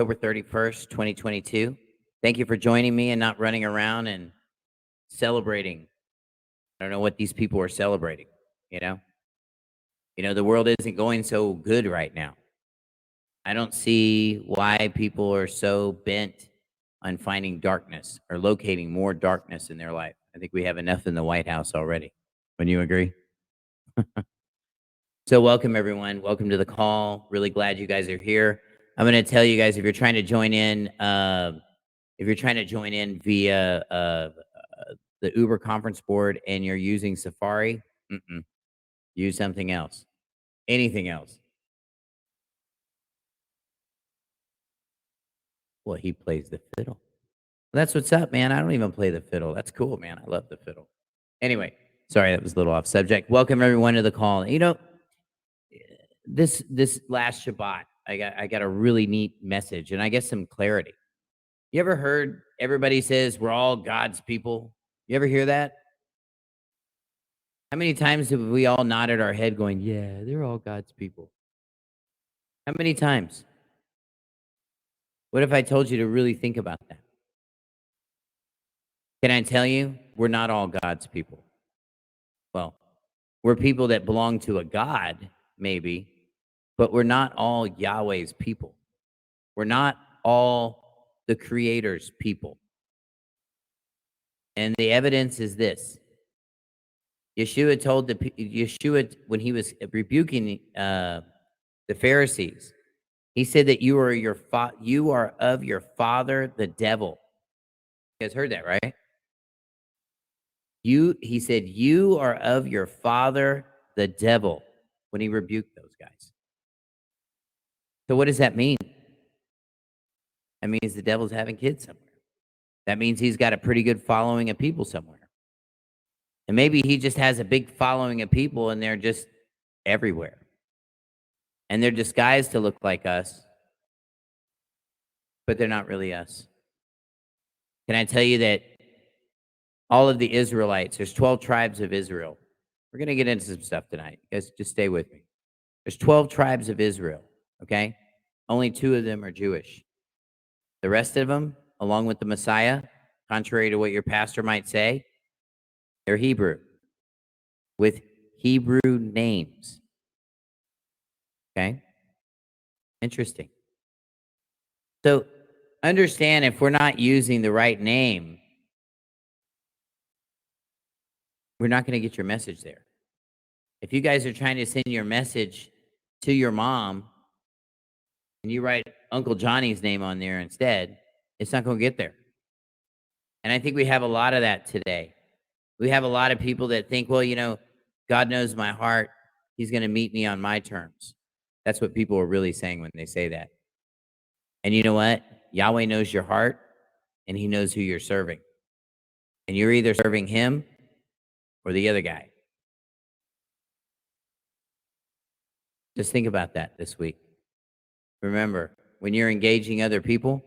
October 31st, 2022. Thank you for joining me and not running around and celebrating. I don't know what these people are celebrating, you know? The world isn't going so good right now. I don't see why people are so bent on finding darkness or locating more darkness in their life. I think we have enough in the White House already. Wouldn't you agree? So welcome everyone. Welcome to the call. Really glad you guys are here. I'm going to tell you guys if you're trying to join in via the Uber conference board and you're using Safari, use something else. Anything else. Well, he plays the fiddle. Well, that's what's up, man. I don't even play the fiddle. That's cool, man. I love the fiddle. Anyway, sorry, that was a little off subject. Welcome everyone to the call. This last Shabbat, I got a really neat message and I guess some clarity. You ever heard everybody says we're all God's people? You ever hear that? How many times have we all nodded our head going, yeah, they're all God's people? How many times? What if I told you to really think about that? Can I tell you, we're not all God's people? Well, we're people that belong to a God, maybe, but we're not all Yahweh's people. We're not all the Creator's people. And the evidence is this. Yeshua, when he was rebuking the Pharisees, he said that you are of your father, the devil. You guys heard that, right? He said, you are of your father, the devil, when he rebuked those guys. So what does that mean? That means the devil's having kids somewhere. That means he's got a pretty good following of people somewhere. And maybe he just has a big following of people and they're just everywhere. And they're disguised to look like us, but they're not really us. Can I tell you that all of the Israelites, there's 12 tribes of Israel. We're going to get into some stuff tonight. You guys, just stay with me. There's 12 tribes of Israel, okay? Only 2 of them are Jewish. The rest of them, along with the Messiah, contrary to what your pastor might say, they're Hebrew with Hebrew names. Okay? Interesting. So understand, if we're not using the right name, we're not going to get your message there. If you guys are trying to send your message to your mom and you write Uncle Johnny's name on there instead, it's not going to get there. And I think we have a lot of that today. We have a lot of people that think, well, God knows my heart. He's going to meet me on my terms. That's what people are really saying when they say that. And you know what? Yahweh knows your heart, and he knows who you're serving. And you're either serving him or the other guy. Just think about that this week. Remember, when you're engaging other people,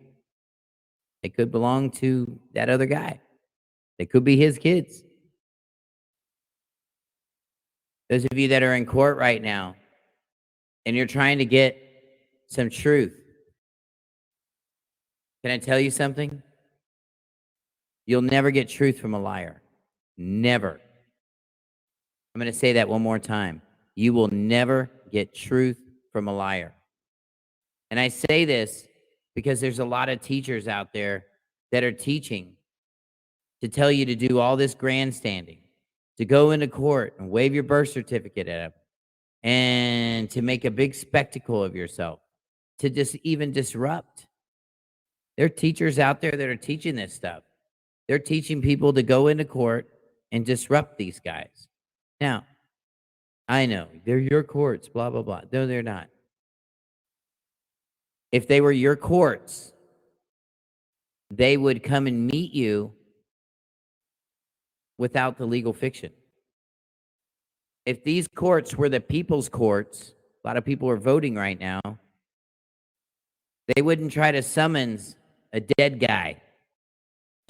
they could belong to that other guy. They could be his kids. Those of you that are in court right now and you're trying to get some truth, can I tell you something? You'll never get truth from a liar. Never. I'm going to say that one more time. You will never get truth from a liar. And I say this because there's a lot of teachers out there that are teaching to tell you to do all this grandstanding, to go into court and wave your birth certificate at them, and to make a big spectacle of yourself, to just even disrupt. There are teachers out there that are teaching this stuff. They're teaching people to go into court and disrupt these guys. Now, I know, they're your courts, blah, blah, blah. No, they're not. If they were your courts, they would come and meet you without the legal fiction. If these courts were the people's courts, a lot of people are voting right now, they wouldn't try to summons a dead guy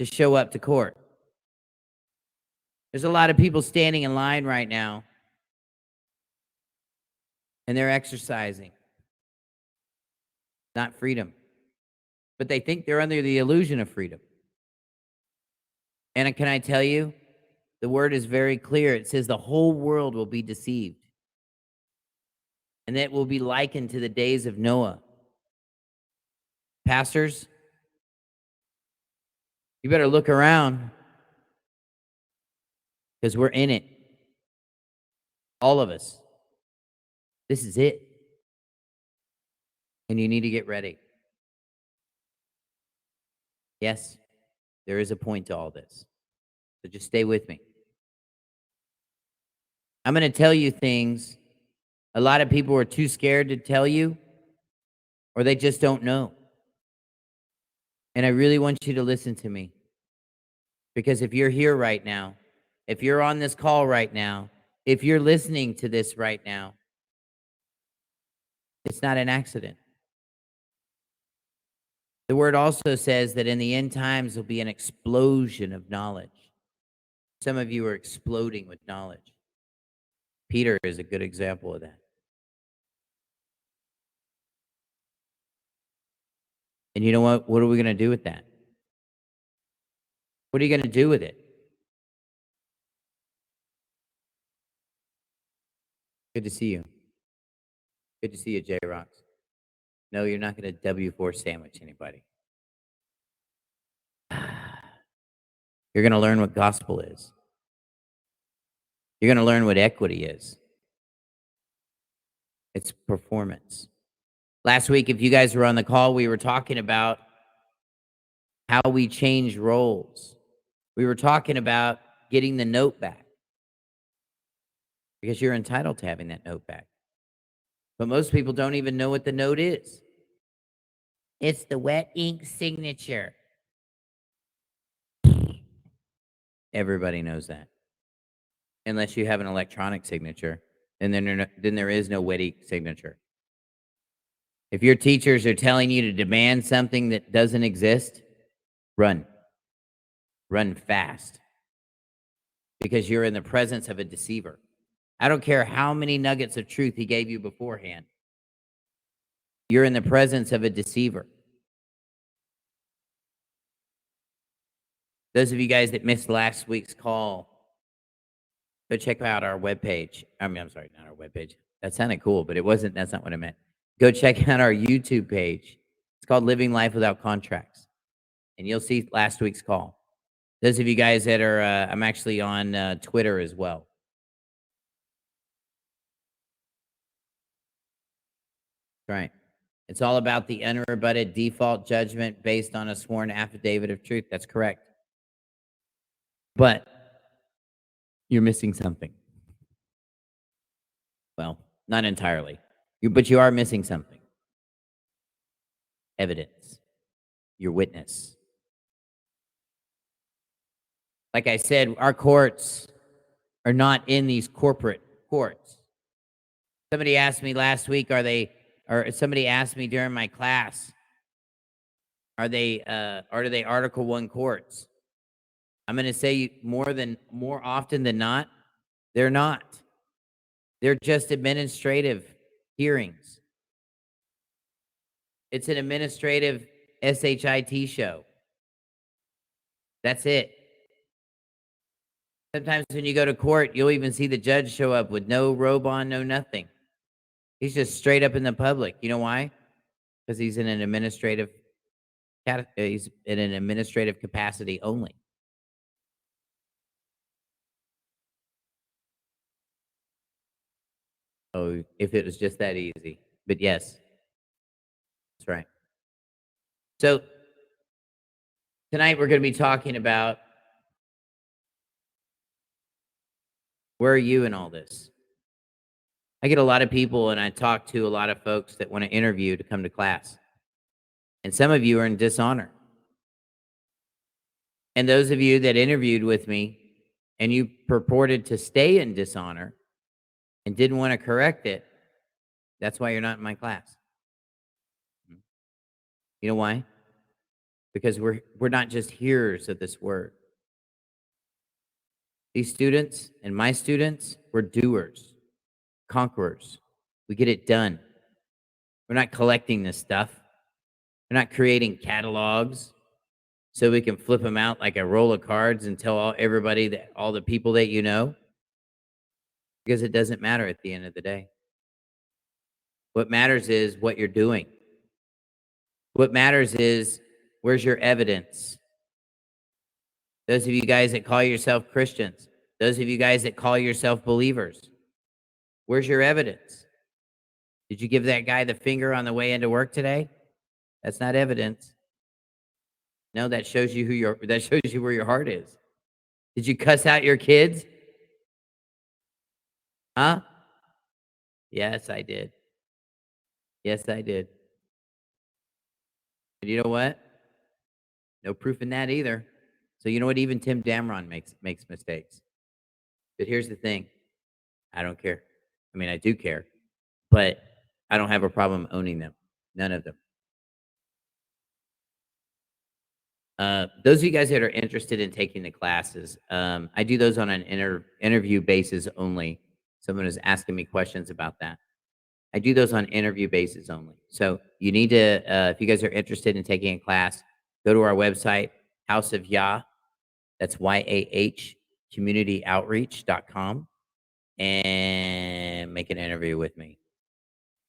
to show up to court. There's a lot of people standing in line right now, and they're exercising. Not freedom. but they think they're under the illusion of freedom. And can I tell you, the word is very clear. It says the whole world will be deceived. And that will be likened to the days of Noah. Pastors, you better look around because we're in it. All of us. This is it. And you need to get ready. Yes, there is a point to all this. So just stay with me. I'm going to tell you things a lot of people are too scared to tell you, or they just don't know. And I really want you to listen to me. Because if you're here right now, if you're on this call right now, if you're listening to this right now, it's not an accident. The word also says that in the end times there'll be an explosion of knowledge. Some of you are exploding with knowledge. Peter is a good example of that. And you know what? What are we going to do with that? What are you going to do with it? Good to see you. Good to see you, J Rocks. No, you're not going to W4 sandwich anybody. You're going to learn what gospel is. You're going to learn what equity is. It's performance. Last week, if you guys were on the call, we were talking about how we change roles. We were talking about getting the note back because you're entitled to having that note back. But most people don't even know what the note is. It's the wet ink signature. Everybody knows that. Unless you have an electronic signature, and then there is no wet ink signature. If your teachers are telling you to demand something that doesn't exist, run. Run fast. Because you're in the presence of a deceiver. I don't care how many nuggets of truth he gave you beforehand. You're in the presence of a deceiver. Those of you guys that missed last week's call, go check out our webpage. I'm sorry, not our webpage. That sounded cool, but it wasn't. That's not what I meant. Go check out our YouTube page. It's called Living Life Without Contracts. And you'll see last week's call. Those of you guys that are, I'm actually on Twitter as well. Right. It's all about the unrebutted default judgment based on a sworn affidavit of truth. That's correct. But you're missing something. Well, not entirely. But you are missing something. Evidence. Your witness. Like I said, our courts are not in these corporate courts. Somebody asked me last week, or somebody asked me during my class, are they Article 1 courts? I'm going to say more often than not, they're not. They're just administrative hearings. It's an administrative SHIT show. That's it. Sometimes when you go to court, you'll even see the judge show up with no robe on, no nothing. He's just straight up in the public. You know why? Because he's in an administrative capacity only. Oh, if it was just that easy. But yes, that's right. So tonight we're going to be talking about where are you in all this? I get a lot of people and I talk to a lot of folks that want to interview to come to class. And some of you are in dishonor. And those of you that interviewed with me and you purported to stay in dishonor and didn't want to correct it, that's why you're not in my class. You know why? Because we're not just hearers of this word. These students and my students, we're doers, conquerors. We get it done. We're not collecting this stuff. We're not creating catalogs so we can flip them out like a roll of cards and tell everybody that all the people that you know, because it doesn't matter at the end of the day. What matters is what you're doing. What matters is where's your evidence. Those of you guys that call yourself Christians, those of you guys that call yourself believers, where's your evidence? Did you give that guy the finger on the way into work today? That's not evidence. No, that shows you where your heart is. Did you cuss out your kids? Huh? Yes, I did. Yes, I did. And you know what? No proof in that either. So you know what? Even Tim Damron makes mistakes. But here's the thing. I don't care. I mean, I do care, but I don't have a problem owning them. None of them. Those of you guys that are interested in taking the classes, I do those on an interview basis only. Someone is asking me questions about that. I do those on interview basis only. So you need to, if you guys are interested in taking a class, go to our website, House of Yah. That's YAH, communityoutreach.com, and make an interview with me.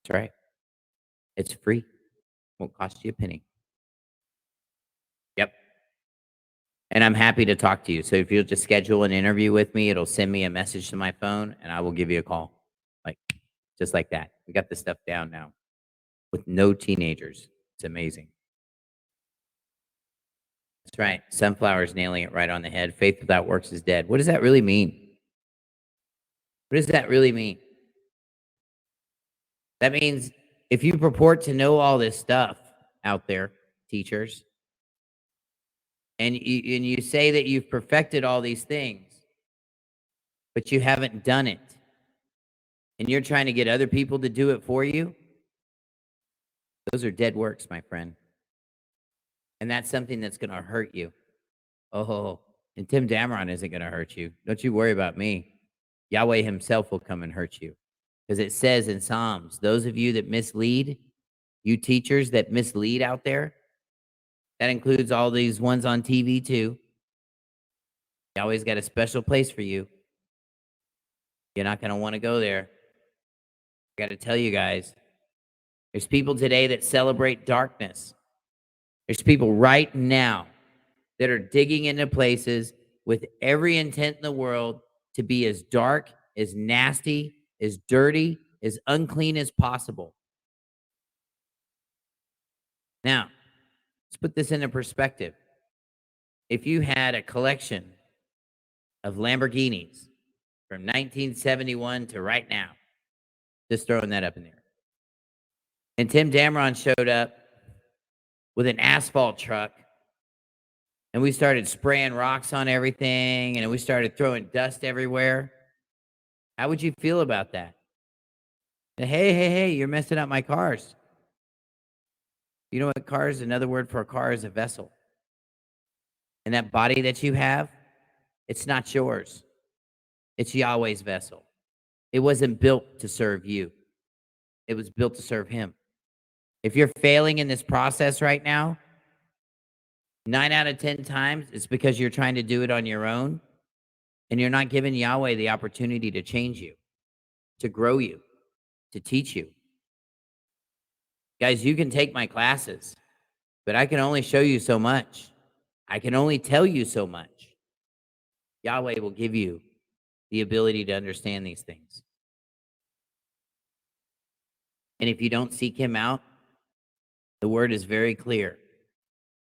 That's right. It's free. Won't cost you a penny. Yep. And I'm happy to talk to you. So if you'll just schedule an interview with me, it'll send me a message to my phone and I will give you a call. Like, just like that. We got this stuff down now with no teenagers. It's amazing. That's right. Sunflower's nailing it right on the head. Faith without works is dead. What does that really mean? What does that really mean? That means if you purport to know all this stuff out there, teachers, and you say that you've perfected all these things, but you haven't done it, and you're trying to get other people to do it for you, those are dead works, my friend. And that's something that's going to hurt you. Oh, and Tim Damron isn't going to hurt you. Don't you worry about me. Yahweh himself will come and hurt you. Because it says in Psalms, those of you that mislead, you teachers that mislead out there, that includes all these ones on TV too. Yahweh's got a special place for you. You're not going to want to go there. I got to tell you guys, there's people today that celebrate darkness. There's people right now that are digging into places with every intent in the world to be as dark, as nasty, as dirty, as unclean as possible. Now, let's put this into perspective. If you had a collection of Lamborghinis from 1971 to right now, just throwing that up in there, and Tim Damron showed up with an asphalt truck, and we started spraying rocks on everything, and we started throwing dust everywhere, how would you feel about that? Hey, you're messing up my cars. You know what car is? Another word for a car is a vessel. And that body that you have, it's not yours. It's Yahweh's vessel. It wasn't built to serve you. It was built to serve him. If you're failing in this process right now, 9 out of 10 times, it's because you're trying to do it on your own, and you're not giving Yahweh the opportunity to change you, to grow you, to teach you. Guys, you can take my classes, but I can only show you so much. I can only tell you so much. Yahweh will give you the ability to understand these things. And if you don't seek him out, the word is very clear.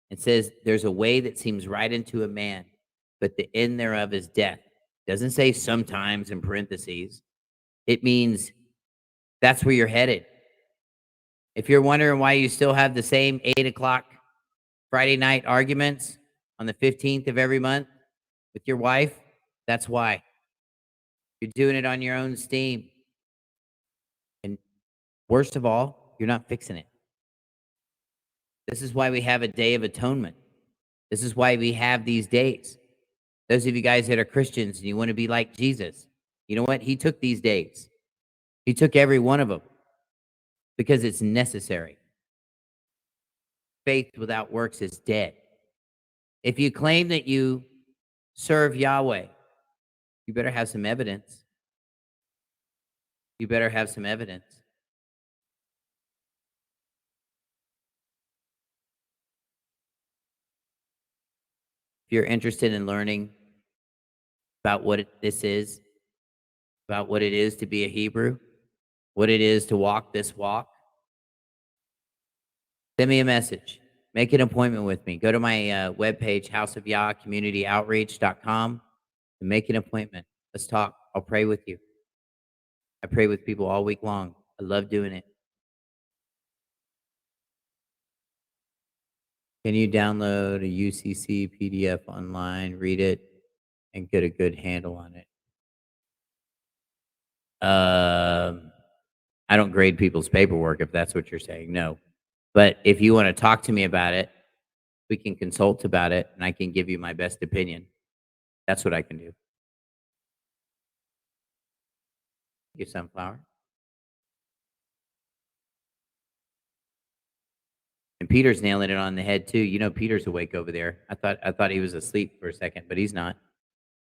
It says there's a way that seems right unto a man, but the end thereof is death. It doesn't say sometimes in parentheses. It means that's where you're headed. If you're wondering why you still have the same 8 o'clock Friday night arguments on the 15th of every month with your wife, that's why. You're doing it on your own steam. And worst of all, you're not fixing it. This is why we have a Day of Atonement. This is why we have these days. Those of you guys that are Christians and you want to be like Jesus, you know what? He took these days. He took every one of them because it's necessary. faith without works is dead. If you claim that you serve Yahweh, you better have some evidence. You better have some evidence. If you're interested in learning about what this is, about what it is to be a Hebrew, what it is to walk this walk, send me a message. Make an appointment with me. Go to my webpage, houseofyah.communityoutreach.com, and make an appointment. Let's talk. I'll pray with you. I pray with people all week long. I love doing it. Can you download a UCC PDF online, read it, and get a good handle on it? I don't grade people's paperwork, if that's what you're saying. No. But if you want to talk to me about it, we can consult about it, and I can give you my best opinion. That's what I can do. You sunflower. And Peter's nailing it on the head too. You know, Peter's awake over there. I thought he was asleep for a second, but he's not.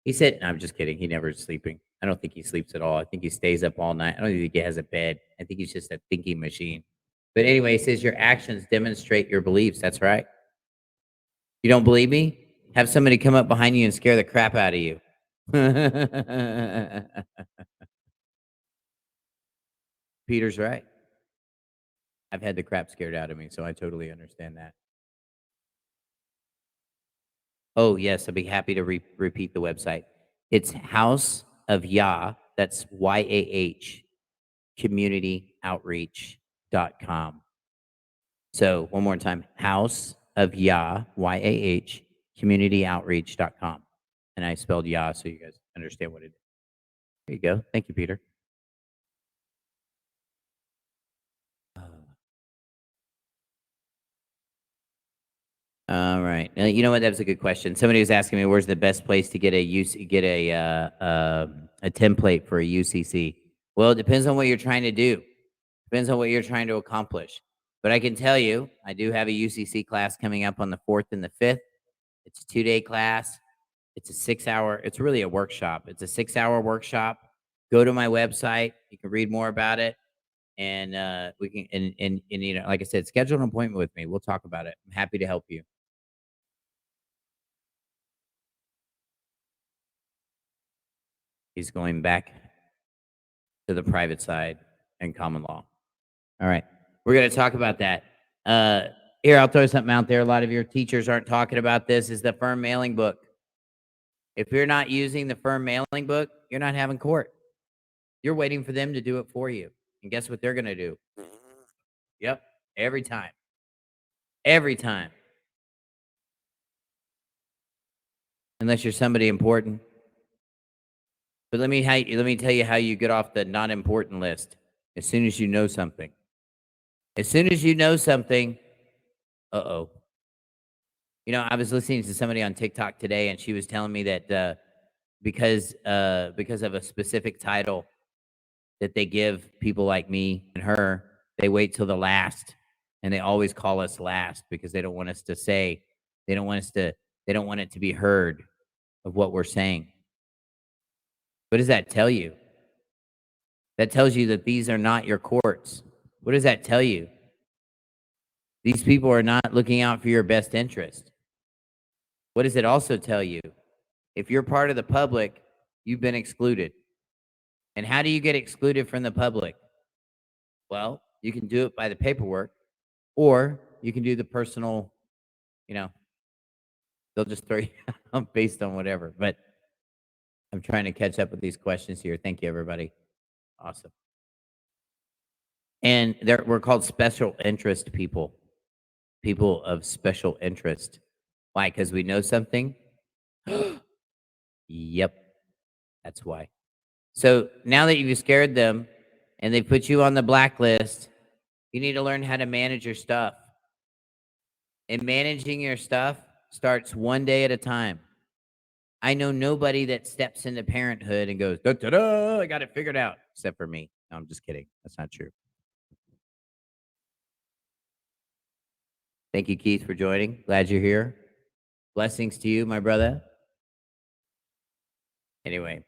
He said, no, I'm just kidding. He never is sleeping. I don't think he sleeps at all. I think he stays up all night. I don't think he has a bed. I think he's just a thinking machine. But anyway, he says your actions demonstrate your beliefs. That's right. You don't believe me? Have somebody come up behind you and scare the crap out of you. Peter's right. I've had the crap scared out of me, so I totally understand that. Oh, yes, I'd be happy to repeat the website. It's House of Yah, that's YAH, communityoutreach.com. So one more time, House of Yah, YAH, communityoutreach.com. And I spelled Yah so you guys understand what it is. There you go. Thank you, Peter. All right. You know what? That was a good question. Somebody was asking me, "Where's the best place to get a template for a UCC?" Well, it depends on what you're trying to do. Depends on what you're trying to accomplish. But I can tell you, I do have a UCC class coming up on the 4th and the 5th. It's a 2-day class. It's a 6-hour. It's really a workshop. It's a 6-hour workshop. Go to my website. You can read more about it, and we can. And you know, like I said, schedule an appointment with me. We'll talk about it. I'm happy to help you. He's going back to the private side and common law. All right. We're going to talk about that. Here, I'll throw something out there. A lot of your teachers aren't talking about this, is the firm mailing book. If you're not using the firm mailing book, you're not having court. You're waiting for them to do it for you. And guess what they're going to do? Yep. Every time. Every time. Unless you're somebody important. But let me tell you how you get off the not important list. As soon as you know something. As soon as you know something, uh-oh. You know, I was listening to somebody on TikTok today, and she was telling me that because of a specific title that they give people like me and her, they wait till the last, and they always call us last because they don't want us to say, they don't want it to be heard of what we're saying. What does that tell you? That tells you that these are not your courts. What does that tell you? These people are not looking out for your best interest. What does it also tell you? If you're part of the public, you've been excluded. And how do you get excluded from the public? Well, you can do it by the paperwork, or you can do the personal, you know, they'll just throw you out based on whatever. But I'm trying to catch up with these questions here. Thank you, everybody. Awesome. And we're called special interest people, people of special interest. Why? Because we know something? Yep, that's why. So now that you've scared them and they put you on the blacklist, you need to learn how to manage your stuff. And managing your stuff starts one day at a time. I know nobody that steps into parenthood and goes, da, da, da, I got it figured out, except for me. No, I'm just kidding. That's not true. Thank you, Keith, for joining. Glad you're here. Blessings to you, my brother. Anyway,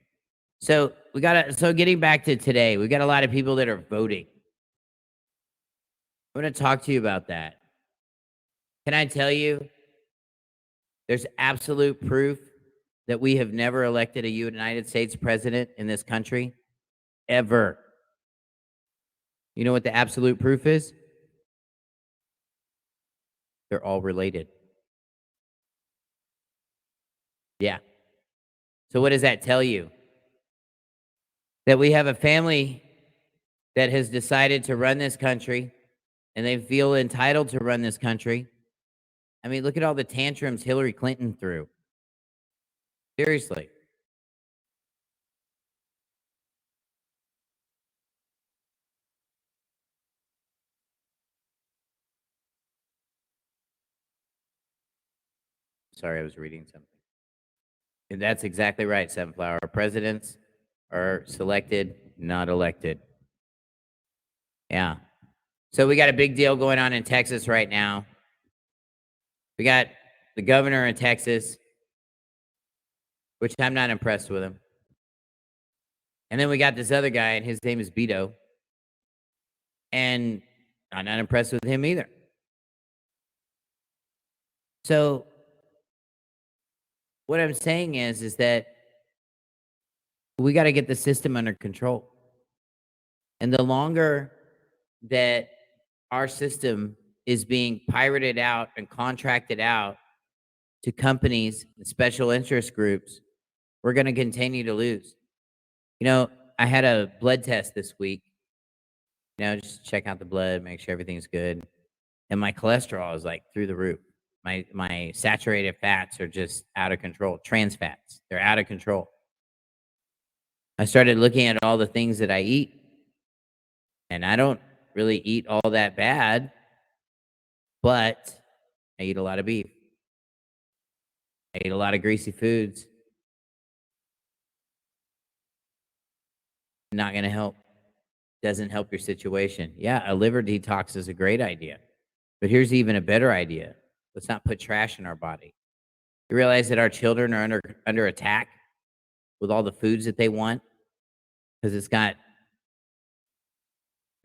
so getting back to today, we got a lot of people that are voting. I'm going to talk to you about that. Can I tell you, there's absolute proof that we have never elected a United States president in this country, ever. You know what the absolute proof is? They're all related. Yeah. So what does that tell you? That we have a family that has decided to run this country, and they feel entitled to run this country. I mean, look at all the tantrums Hillary Clinton threw. Seriously. Sorry, I was reading something. And that's exactly right, Sunflower. Presidents are selected, not elected. Yeah. So we got a big deal going on in Texas right now. We got the governor in Texas, which I'm not impressed with him. And then we got this other guy, and his name is Beto. And I'm not impressed with him either. So what I'm saying is that we got to get the system under control. And the longer that our system is being pirated out and contracted out to companies and special interest groups, we're going to continue to lose. You know, I had a blood test this week. You know, just check out the blood, make sure everything's good. And my cholesterol is like through the roof. My saturated fats are just out of control. Trans fats, they're out of control. I started looking at all the things that I eat, and I don't really eat all that bad, but I eat a lot of beef. I eat a lot of greasy foods. Not going to help. Doesn't help your situation. Yeah, a liver detox is a great idea. But here's even a better idea. Let's not put trash in our body. You realize that our children are under attack with all the foods that they want because it's got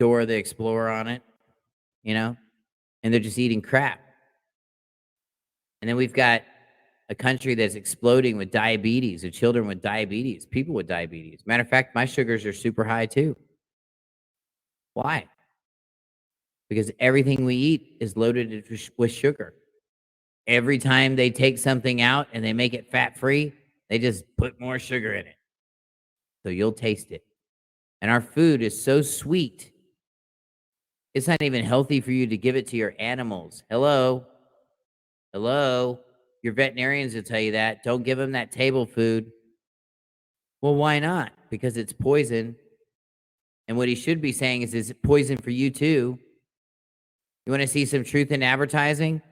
Dora the Explorer on it, you know, and they're just eating crap. And then we've got a country that's exploding with diabetes, of children with diabetes, people with diabetes. Matter of fact, my sugars are super high too. Why? Because everything we eat is loaded with sugar. Every time they take something out and they make it fat-free, they just put more sugar in it. So you'll taste it. And our food is so sweet, it's not even healthy for you to give it to your animals. Hello? Hello? Your veterinarians will tell you that. Don't give them that table food. Well, why not? Because it's poison. And what he should be saying is it poison for you too? You want to see some truth in advertising?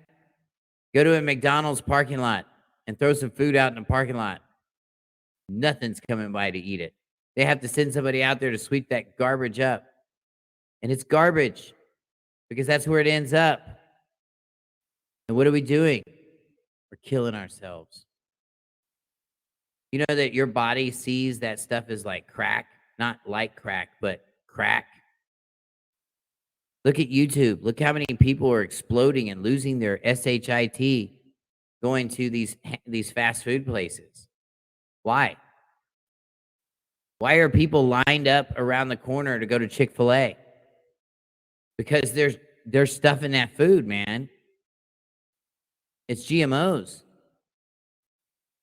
Go to a McDonald's parking lot and throw some food out in the parking lot. Nothing's coming by to eat it. They have to send somebody out there to sweep that garbage up. And it's garbage because that's where it ends up. And what are we doing? We're killing ourselves. You know that your body sees that stuff as like crack, not like crack, but crack. Look at YouTube. Look how many people are exploding and losing their SHIT going to these fast food places. Why? Why are people lined up around the corner to go to Chick-fil-A? Because there's stuff in that food, man. It's GMOs.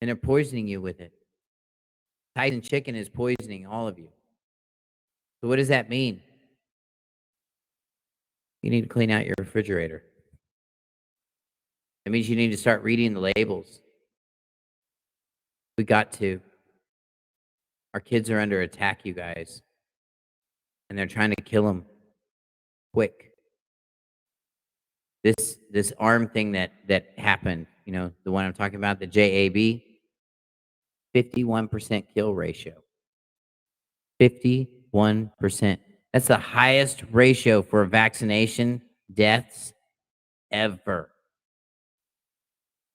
And they're poisoning you with it. Tyson chicken is poisoning all of you. So what does that mean? You need to clean out your refrigerator. That means you need to start reading the labels. We got to. Our kids are under attack, you guys. And they're trying to kill them quick. This arm thing that happened, you know, the one I'm talking about, the JAB, 51% kill ratio. 51%. That's the highest ratio for vaccination deaths ever.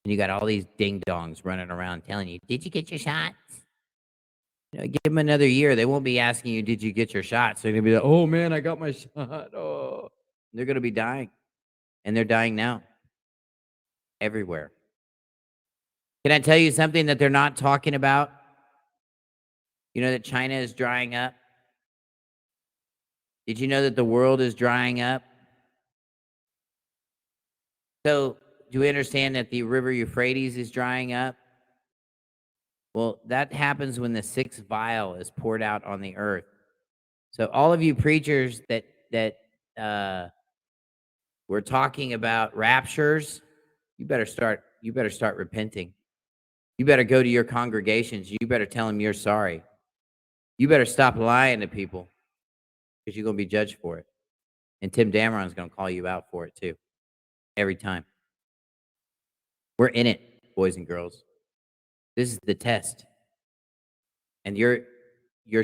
And you got all these ding-dongs running around telling you, "Did you get your shots?" Give them another year. They won't be asking you, "Did you get your shots?" They're gonna be like, "Oh, man, I got my shot." Oh. They're gonna be dying, and they're dying now everywhere. Can I tell you something that they're not talking about? You know that China is drying up? Did you know that the world is drying up? So, do we understand that the river Euphrates is drying up? Well, that happens when the sixth vial is poured out on the earth. So, all of you preachers that uh, were talking about raptures, you better start repenting. You better go to your congregations. You better tell them you're sorry. You better stop lying to people because you're going to be judged for it. And Tim Dameron's going to call you out for it too, every time. We're in it, boys and girls. This is the test. And your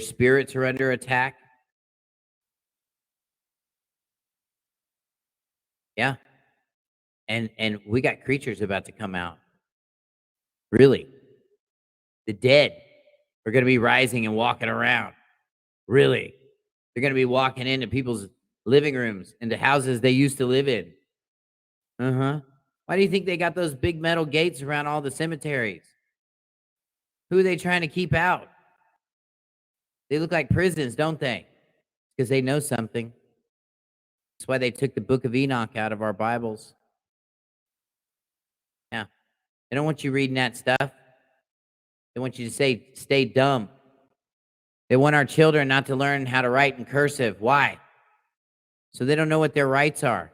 spirits are under attack. Yeah. And we got creatures about to come out. Really. The dead are going to be rising and walking around. Really. They're going to be walking into people's living rooms, into houses they used to live in. Uh-huh. Why do you think they got those big metal gates around all the cemeteries? Who are they trying to keep out? They look like prisons, don't they? Because they know something. That's why they took the book of Enoch out of our Bibles. Yeah. They don't want you reading that stuff. They want you to stay dumb. They want our children not to learn how to write in cursive. Why? So they don't know what their rights are.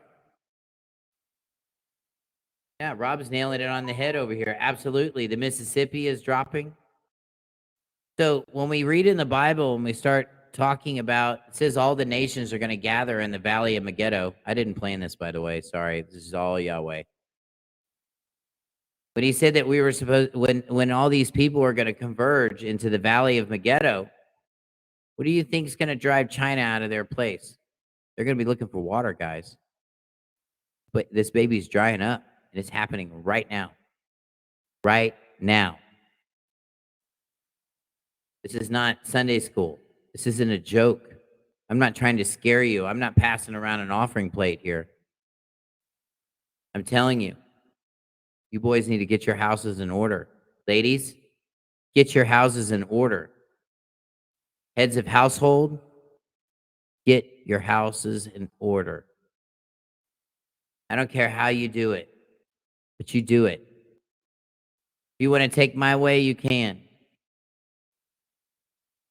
Yeah, Rob's nailing it on the head over here. Absolutely. The Mississippi is dropping. So when we read in the Bible, when we start talking about, it says all the nations are going to gather in the valley of Megiddo. I didn't plan this, by the way. Sorry. This is all Yahweh. But he said that we were supposed, when all these people are going to converge into the valley of Megiddo, what do you think is going to drive China out of their place? They're going to be looking for water, guys. But this baby's drying up, and it's happening right now. Right now. This is not Sunday school. This isn't a joke. I'm not trying to scare you. I'm not passing around an offering plate here. I'm telling you, you boys need to get your houses in order. Ladies, get your houses in order. Heads of household, get your houses in order. I don't care how you do it, but you do it. If you want to take my way, you can.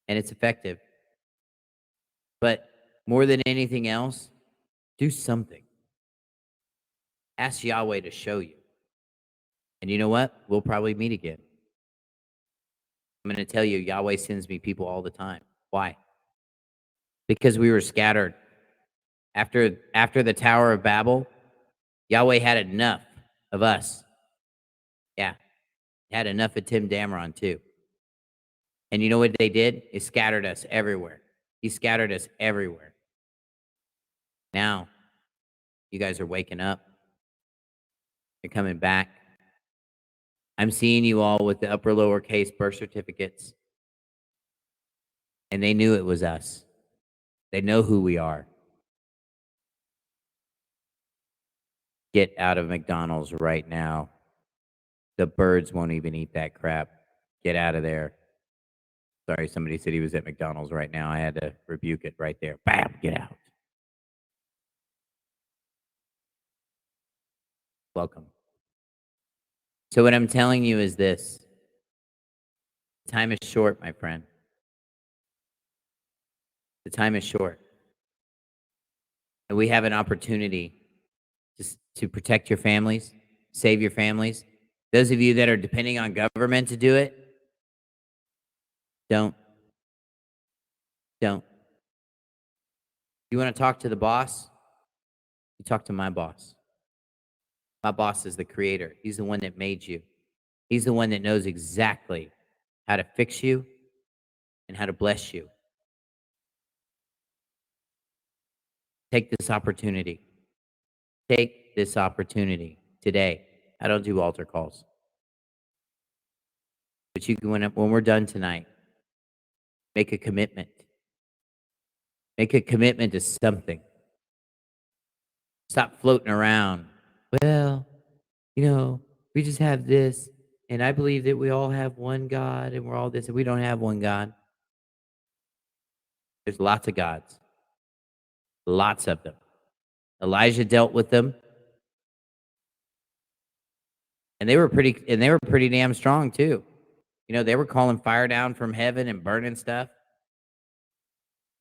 And it's effective. But more than anything else, do something. Ask Yahweh to show you. And you know what? We'll probably meet again. I'm going to tell you, Yahweh sends me people all the time. Why? Because we were scattered. After the Tower of Babel, Yahweh had enough of us. Yeah. Had enough of Tim Dameron too. And you know what they did? They scattered us everywhere. He scattered us everywhere. Now, you guys are waking up. You're coming back. I'm seeing you all with the upper lowercase birth certificates. And they knew it was us. They know who we are. Get out of McDonald's right now. The birds won't even eat that crap. Get out of there. Sorry, somebody said he was at McDonald's right now. I had to rebuke it right there. Bam, get out. Welcome. So what I'm telling you is this. Time is short, my friend. The time is short. And we have an opportunity to protect your families, save your families. Those of you that are depending on government to do it, don't. You want to talk to the boss? You talk to my boss. My boss is the creator. He's the one that made you. He's the one that knows exactly how to fix you and how to bless you. Take this opportunity. Take this opportunity today. I don't do altar calls. But you can, when we're done tonight, make a commitment. Make a commitment to something. Stop floating around. Well, we just have this, and I believe that we all have one God, and we're all this, and we don't have one God. There's lots of gods, lots of them. Elijah dealt with them, and they were pretty damn strong too. They were calling fire down from heaven and burning stuff.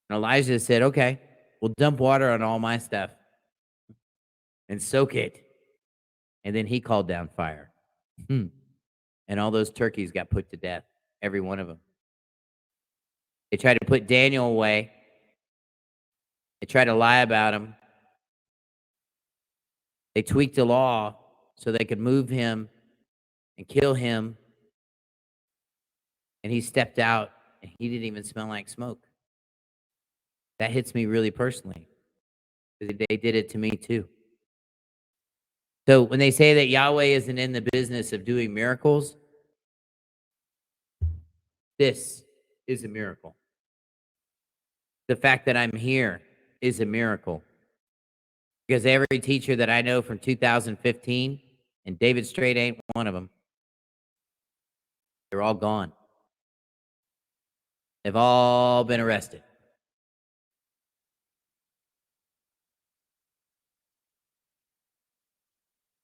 And Elijah said, "Okay, we'll dump water on all my stuff and soak it." And then he called down fire. And all those turkeys got put to death, every one of them. They tried to put Daniel away. They tried to lie about him. They tweaked the law so they could move him and kill him. And he stepped out, and he didn't even smell like smoke. That hits me really personally. They did it to me too. So when they say that Yahweh isn't in the business of doing miracles, this is a miracle. The fact that I'm here is a miracle. Because every teacher that I know from 2015, and David Straight ain't one of them, they're all gone. They've all been arrested.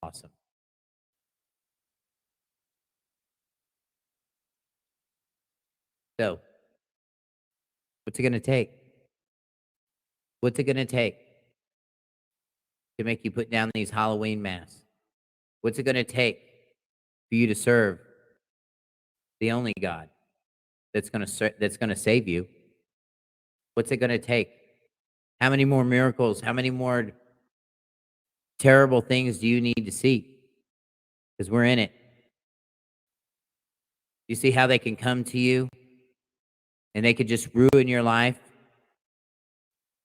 Awesome. So, what's it going to take? What's it going to take to make you put down these Halloween masks? What's it going to take for you to serve the only God that's going to save you? What's it going to take? How many more miracles? How many more terrible things do you need to see? Because we're in it. You see how they can come to you and they could just ruin your life?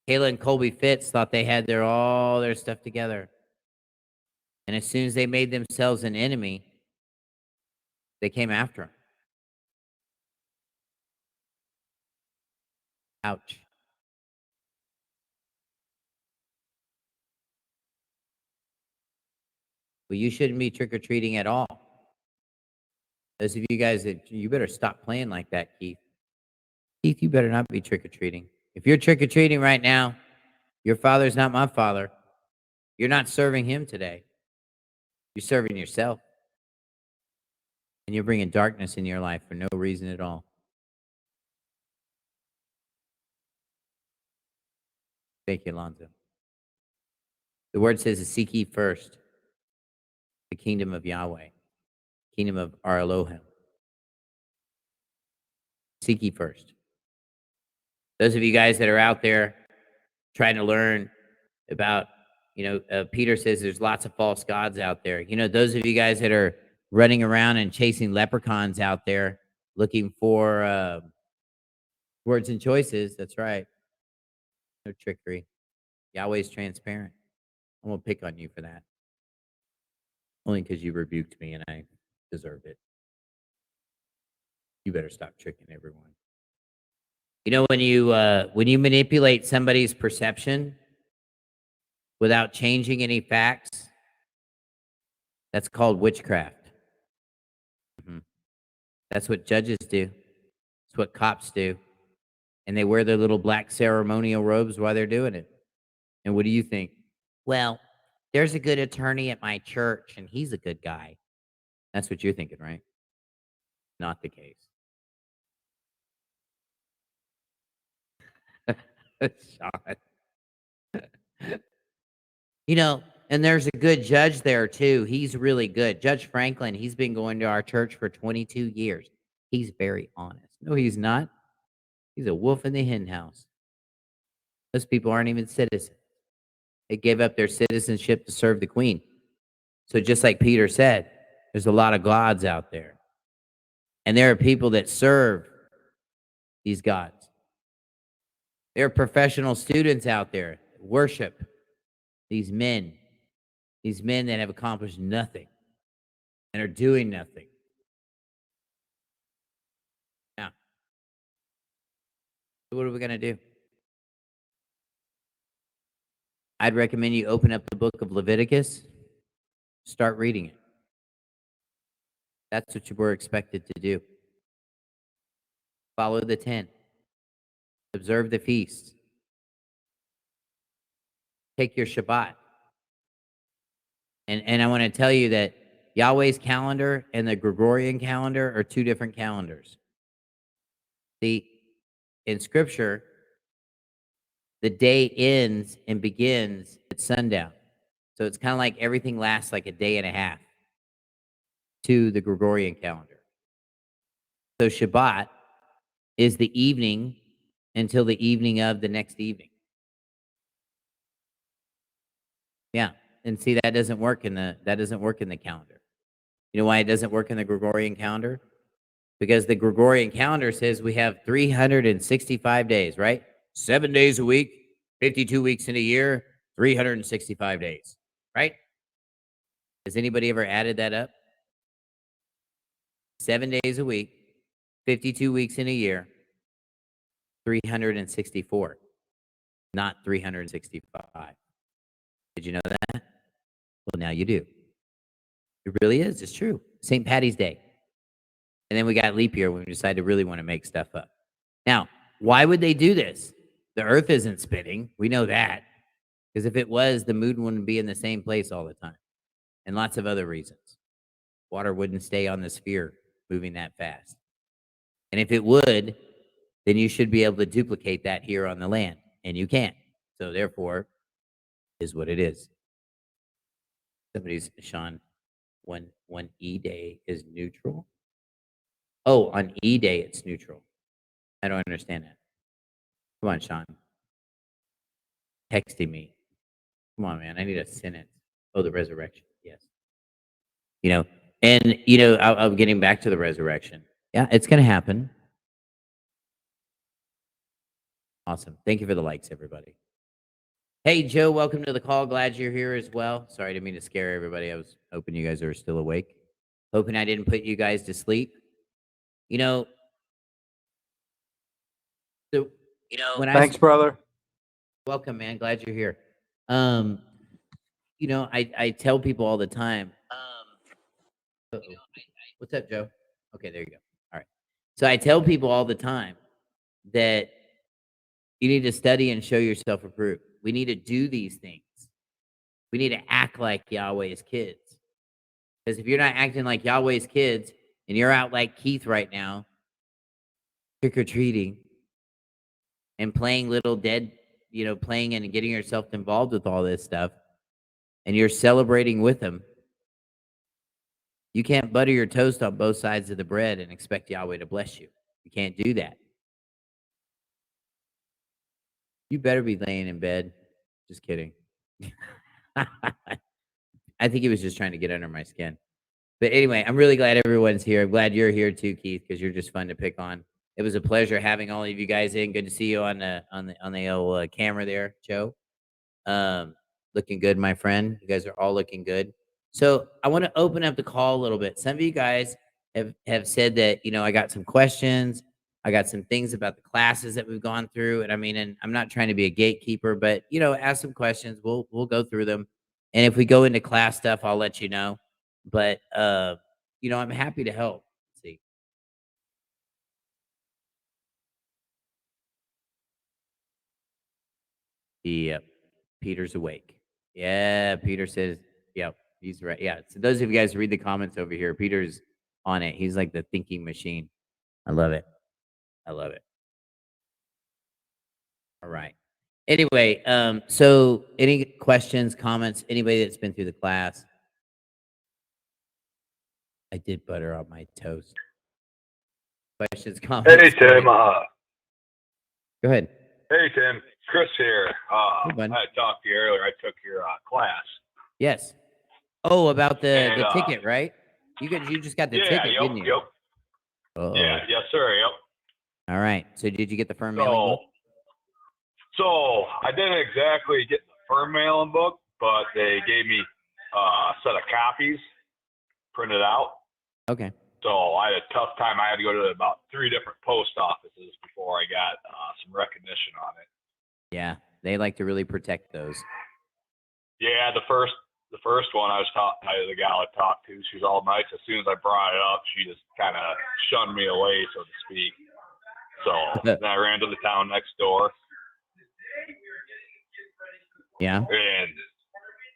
Kayla and Colby Fitz thought they had all their stuff together. And as soon as they made themselves an enemy, they came after him. Ouch. Well, you shouldn't be trick-or-treating at all. Those of you guys, you better stop playing like that, Keith. Keith, you better not be trick-or-treating. If you're trick-or-treating right now, your father's not my father. You're not serving him today. You're serving yourself. And you're bringing darkness in your life for no reason at all. Thank you, Alonzo. The word says to seek ye first the kingdom of Yahweh, kingdom of our Elohim. Seek ye first. Those of you guys that are out there trying to learn about, Peter says there's lots of false gods out there. Those of you guys that are running around and chasing leprechauns out there looking for words and choices, that's right. No trickery. Yahweh's transparent. I'm going to pick on you for that. Only because you rebuked me and I deserve it. You better stop tricking everyone. When you manipulate somebody's perception without changing any facts, that's called witchcraft. That's what judges do. That's what cops do. And they wear their little black ceremonial robes while they're doing it. And what do you think? Well, there's a good attorney at my church, and he's a good guy. That's what you're thinking, right? Not the case. Sean. And there's a good judge there too. He's really good. Judge Franklin, he's been going to our church for 22 years. He's very honest. No, he's not. He's a wolf in the hen house. Those people aren't even citizens. They gave up their citizenship to serve the queen. So just like Peter said, there's a lot of gods out there. And there are people that serve these gods. There are professional students out there that worship these men that have accomplished nothing. and are doing nothing. Now, so what are we going to do? I'd recommend you open up the book of Leviticus, start reading it. That's what you were expected to do. Follow the 10. Observe the feasts. Take your Shabbat. And I want to tell you that Yahweh's calendar and the Gregorian calendar are two different calendars. See, in Scripture, the day ends and begins at sundown. So it's kind of like everything lasts like a day and a half to the Gregorian calendar. So Shabbat is the evening until the evening of the next evening. Yeah. And see, that doesn't work in the calendar. You know why it doesn't work in the Gregorian calendar? Because the Gregorian calendar says we have 365 days, right? 7 days a week, 52 weeks in a year, 365 days, right? Has anybody ever added that up? 7 days a week, 52 weeks in a year, 364, not 365. Did you know that? Well, now you do. It really is. It's true. St. Patty's Day. And then we got leap year when we decided to really want to make stuff up. Now, why would they do this? The earth isn't spinning. We know that. Because if it was, the moon wouldn't be in the same place all the time. And lots of other reasons. Water wouldn't stay on the sphere moving that fast. And if it would, then you should be able to duplicate that here on the land. And you can't. So therefore, is what it is. Somebody's, Sean, when E Day is neutral. Oh, on E Day, it's neutral. I don't understand that. Come on, Sean. Texting me. Come on, man. I need a sentence. Oh, the resurrection. Yes. You know, and, you know, I'm getting back to the resurrection. Yeah, it's going to happen. Awesome. Thank you for the likes, everybody. Hey, Joe, welcome to the call. Glad you're here as well. Sorry, I didn't mean to scare everybody. I was hoping you guys are still awake. Hoping I didn't put you guys to sleep. You know, so, when Thanks, brother. Welcome, man. Glad you're here. You know, I tell people all the time. What's up, Joe? Okay, there you go. All right. So I tell people all the time that you need to study and show yourself approved. We need to do these things. We need to act like Yahweh's kids. Because if you're not acting like Yahweh's kids and you're out like Keith right now, trick-or-treating and playing little dead, you know, playing and getting yourself involved with all this stuff, and you're celebrating with them, you can't butter your toast on both sides of the bread and expect Yahweh to bless you. You can't do that. You better be laying in bed. Just kidding. I think he was just trying to get under my skin. But anyway, I'm really glad everyone's here. I'm glad you're here too, Keith, because you're just fun to pick on. It was a pleasure having all of you guys in. Good to see you on the old camera there, Joe. Looking good, my friend. You guys are all looking good. So I want to open up the call a little bit. Some of you guys have said that, you know, I got some questions. I got some things about the classes that we've gone through. And I mean, and I'm not trying to be a gatekeeper, but, you know, ask some questions. We'll go through them. And if we go into class stuff, I'll let you know. But, you know, I'm happy to help. Let's see. Yep. Peter's awake. Yeah, Peter says, yep, he's right. Yeah. So those of you guys who read the comments over here, Peter's on it. He's like the thinking machine. I love it. I love it. All right. Anyway, so any questions, comments, anybody that's been through the class? I did butter on my toast. Questions, comments? Hey, Tim. Go ahead. Hey, Tim. Chris here. Hey, bud. I talked to you earlier. I took your class. Yes. Oh, about the And, ticket, right? You just got the ticket, yep, didn't you? Yep. Uh-oh. Yeah, yes, sir. Yep. All right. So did you get the firm mailing book? So I didn't exactly get the firm mailing book, but they gave me a set of copies printed out. Okay. So I had a tough time. I had to go to about 3 different post offices before I got some recognition on it. Yeah, they like to really protect those. Yeah, the first one the gal I talked to, she was all nice. As soon as I brought it up, she just kind of shunned me away, so to speak. So then I ran to the town next door. Yeah. And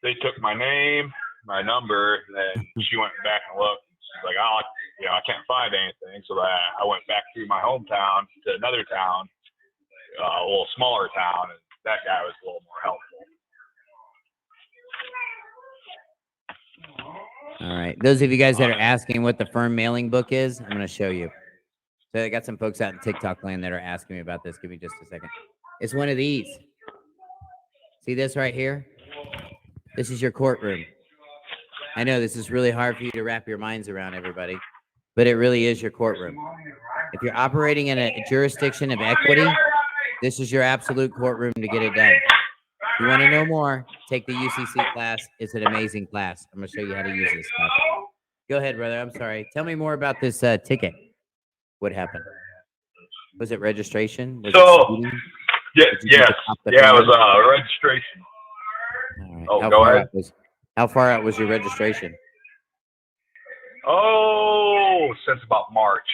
they took my name, my number, and then she went back and looked. She's like, oh, I can't find anything. So I went back through my hometown to another town, a little smaller town, and that guy was a little more helpful. All right. Those of you guys that are asking what the firm mailing book is, I'm going to show you. So I got some folks out in TikTok land that are asking me about this. Give me just a second. It's one of these. See this right here? This is your courtroom. I know this is really hard for you to wrap your minds around, everybody, but it really is your courtroom. If you're operating in a jurisdiction of equity, this is your absolute courtroom to get it done. If you want to know more, take the UCC class. It's an amazing class. I'm going to show you how to use this stuff. Go ahead, brother. I'm sorry. Tell me more about this ticket. What happened? Was it registration? Was it speeding? Yes. Yeah, it was registration. All right. Oh, go ahead. How far out was your registration? Oh, since about March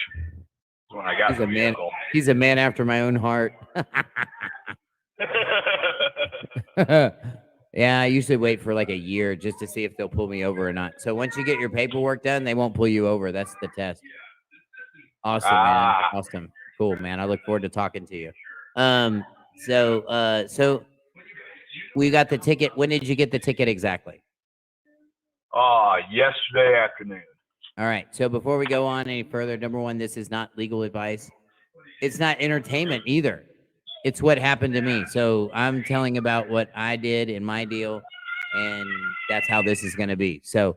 when I got the vehicle. He's a man after my own heart. Yeah, I usually wait for like a year just to see if they'll pull me over or not. So once you get your paperwork done, they won't pull you over. That's the test. Awesome, man. Awesome. Cool, man. I look forward to talking to you. So we got the ticket. When did you get the ticket exactly? Yesterday afternoon. All right. So before we go on any further, number one, this is not legal advice. It's not entertainment either. It's what happened to me. So I'm telling about what I did in my deal, and that's how this is going to be. So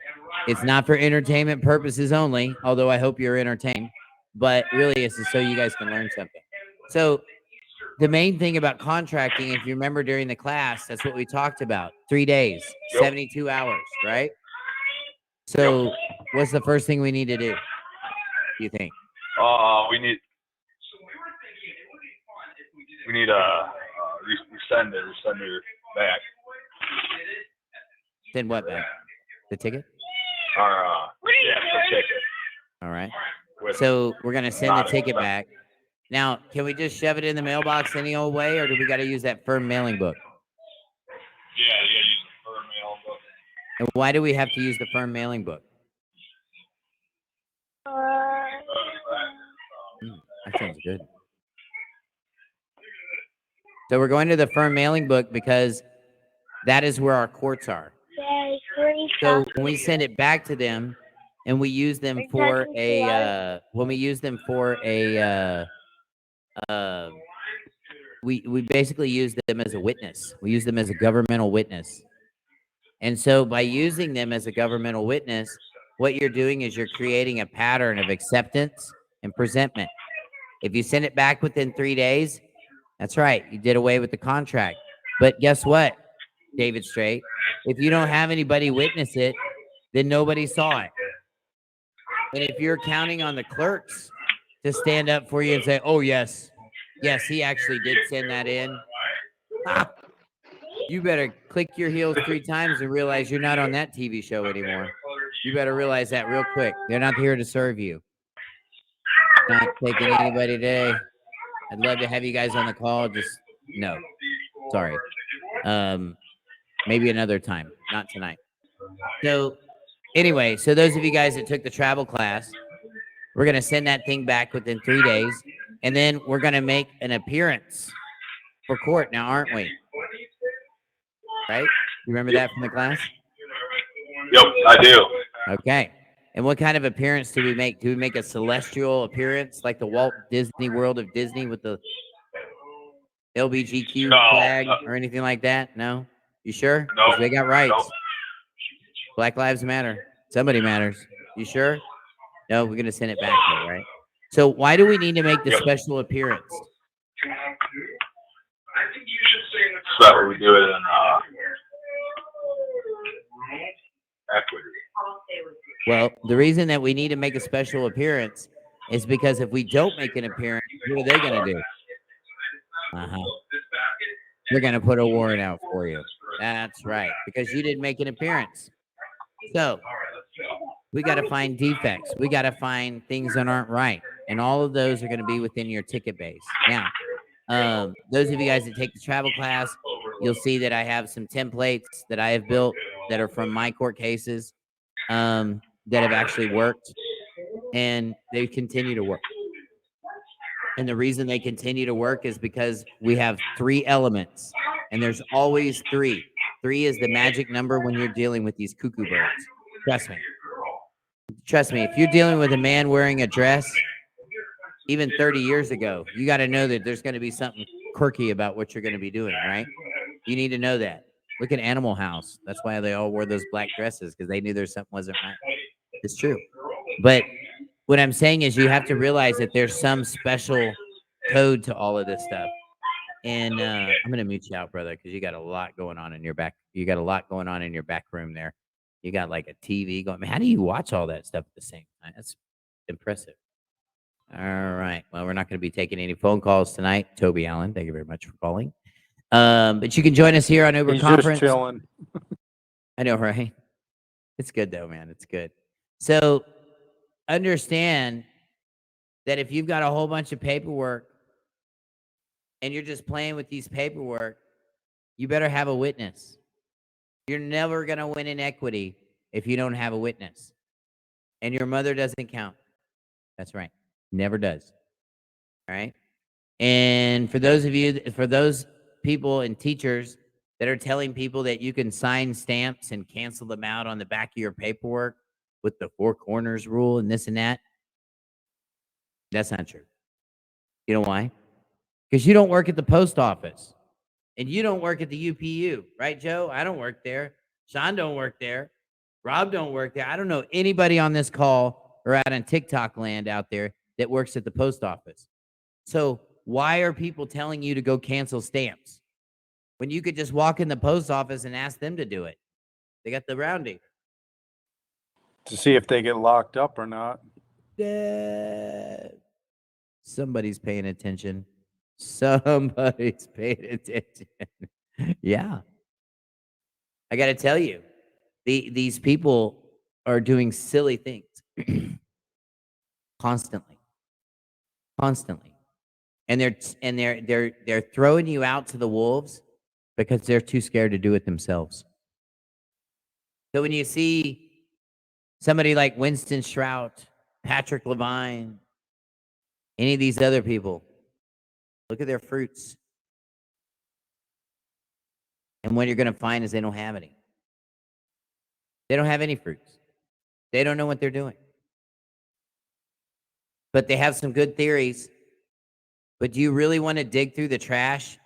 it's not for entertainment purposes only, although I hope you're entertained, but really it's so you guys can learn something. So the main thing about contracting, if you remember during the class, that's what we talked about. 3 days, 72 hours, right? So what's the first thing we need to do, you think? We need a resender back. Send what back? The ticket? The ticket. All right. So we're going to send the ticket back. Now, can we just shove it in the mailbox any old way, or do we got to use that firm mailing book? Yeah, use the firm mailing book. And why do we have to use the firm mailing book? That sounds good. So we're going to the firm mailing book because that is where our courts are. So when we send it back to them and we use them for we basically use them as a witness. We use them as a governmental witness. And so by using them as a governmental witness, what you're doing is you're creating a pattern of acceptance and presentment. If you send it back within 3 days, that's right, you did away with the contract. But guess what, David Straight? If you don't have anybody witness it, then nobody saw it. And if you're counting on the clerks to stand up for you and say, oh, yes, he actually did send that in, you better click your heels 3 times and realize you're not on that TV show anymore. You better realize that real quick. They're not here to serve you. Not taking anybody today. I'd love to have you guys on the call. Just no. Sorry. Maybe another time. Not tonight. So anyway, so those of you guys that took the travel class, we're going to send that thing back within 3 days. And then we're going to make an appearance for court now, aren't we? Right? You remember that from the class? Yep, I do. Okay. And what kind of appearance do we make? Do we make a celestial appearance like the Walt Disney World of Disney with the LBGQ flag or anything like that? No? You sure? No. Because they got rights. No. Black Lives Matter. Somebody matters. You sure? No, we're going to send it back though, right? So why do we need to make the special appearance? So that way we do it in equity. Well, the reason that we need to make a special appearance is because if we don't make an appearance, what are they going to do? They're going to put a warrant out for you. That's right, because you didn't make an appearance. So we got to find defects. We got to find things that aren't right. And all of those are going to be within your ticket base. Now, those of you guys that take the travel class, you'll see that I have some templates that I have built that are from my court cases that have actually worked, and they continue to work. And the reason they continue to work is because we have 3 elements, and there's always 3. 3 is the magic number when you're dealing with these cuckoo birds. Trust me. Trust me, if you're dealing with a man wearing a dress, even 30 years ago, you got to know that there's going to be something quirky about what you're going to be doing, right? You need to know that. Look at Animal House. That's why they all wore those black dresses, because they knew there's something wasn't right. It's true. But what I'm saying is you have to realize that there's some special code to all of this stuff. And I'm going to mute you out, brother, because you got a lot going on in your back. You got a lot going on in your back room there. You got like a TV going. How do you watch all that stuff at the same time? That's impressive. All right. Well, we're not going to be taking any phone calls tonight. Toby Allen, thank you very much for calling. But you can join us here on Uber He's Conference. just chilling. I know, right? It's good though, man. It's good. So understand that if you've got a whole bunch of paperwork and you're just playing with these paperwork, you better have a witness. You're never going to win in equity if you don't have a witness. And your mother doesn't count. That's right. Never does. All right. And for those of you, for those people and teachers that are telling people that you can sign stamps and cancel them out on the back of your paperwork with the 4 corners rule and this and that, that's not true. You know why? Because you don't work at the post office and you don't work at the UPU, right, Joe? I don't work there. Sean don't work there. Rob don't work there. I don't know anybody on this call or out in TikTok land out there that works at the post office. So why are people telling you to go cancel stamps when you could just walk in the post office and ask them to do it? They got the rounding. To see if they get locked up or not. Somebody's paying attention. Somebody's paying attention. Yeah. I got to tell you, these people are doing silly things constantly. And they're throwing you out to the wolves because they're too scared to do it themselves. So when you see somebody like Winston Shrout, Patrick Levine, any of these other people, look at their fruits. And what you're going to find is they don't have any. They don't have any fruits. They don't know what they're doing. But they have some good theories. But do you really want to dig through the trash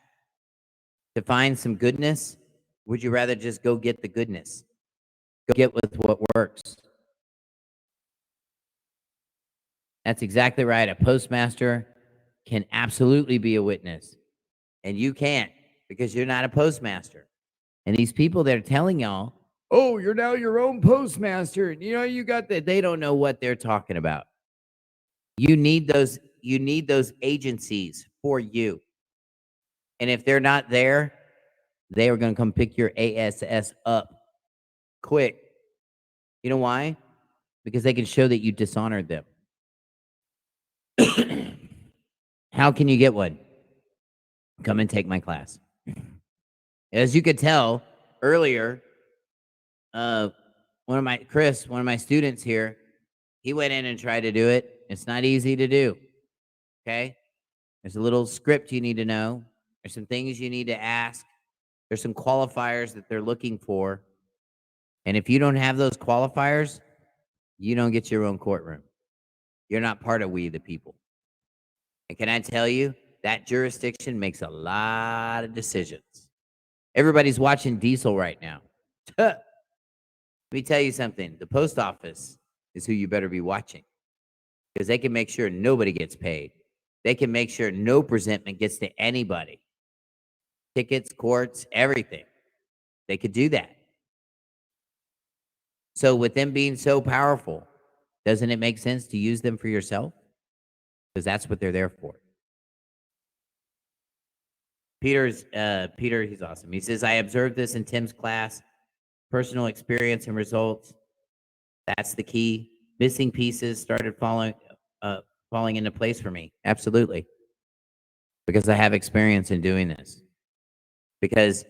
to find some goodness? Would you rather just go get the goodness? Go get with what works. That's exactly right. A postmaster can absolutely be a witness. And you can't because you're not a postmaster. And these people that are telling y'all, oh, you're now your own postmaster. And you know, you got that. They don't know what they're talking about. You need those agencies for you. And if they're not there, they are going to come pick your ASS up quick. You know why? Because they can show that you dishonored them. How can you get one? Come and take my class. As you could tell earlier, one of my students here, he went in and tried to do it. It's not easy to do. Okay? There's a little script you need to know. There's some things you need to ask. There's some qualifiers that they're looking for. And if you don't have those qualifiers, you don't get your own courtroom. You're not part of We the People. And can I tell you, that jurisdiction makes a lot of decisions. Everybody's watching Diesel right now. Let me tell you something. The post office is who you better be watching because they can make sure nobody gets paid. They can make sure no presentment gets to anybody. Tickets, courts, everything. They could do that. So with them being so powerful, doesn't it make sense to use them for yourself? Because that's what they're there for. Peter, he's awesome. He says, I observed this in Tim's class, personal experience and results. That's the key. Missing pieces started falling into place for me. Absolutely. Because I have experience in doing this. Because